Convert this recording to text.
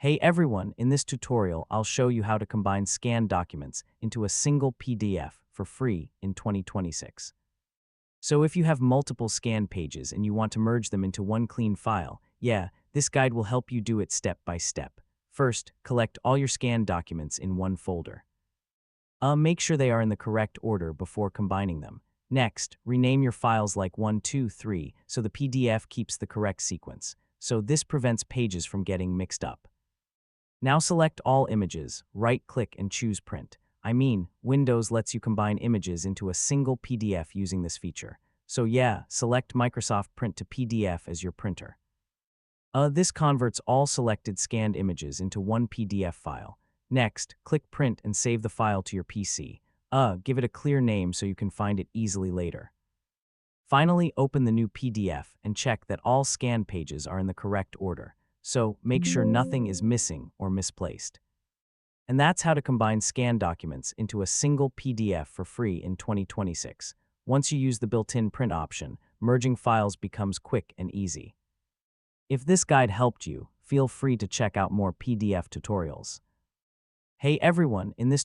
Hey everyone, in this tutorial, I'll show you how to combine scanned documents into a single PDF for free in 2026. So if you have multiple scanned pages and you want to merge them into one clean file, this guide will help you do it step by step. First, collect all your scanned documents in one folder. Make sure they are in the correct order before combining them. Next, rename your files like 1, 2, 3 so the PDF keeps the correct sequence. So this prevents pages from getting mixed up. Now select all images, right-click and choose Print. Windows lets you combine images into a single PDF using this feature. So select Microsoft Print to PDF as your printer. This converts all selected scanned images into one PDF file. Next, click Print and save the file to your PC. Give it a clear name so you can find it easily later. Finally, open the new PDF and check that all scanned pages are in the correct order. So make sure nothing is missing or misplaced. And that's how to combine scanned documents into a single PDF for free in 2026. Once you use the built-in print option, merging files becomes quick and easy. If this guide helped you, feel free to check out more PDF tutorials. Hey everyone, in this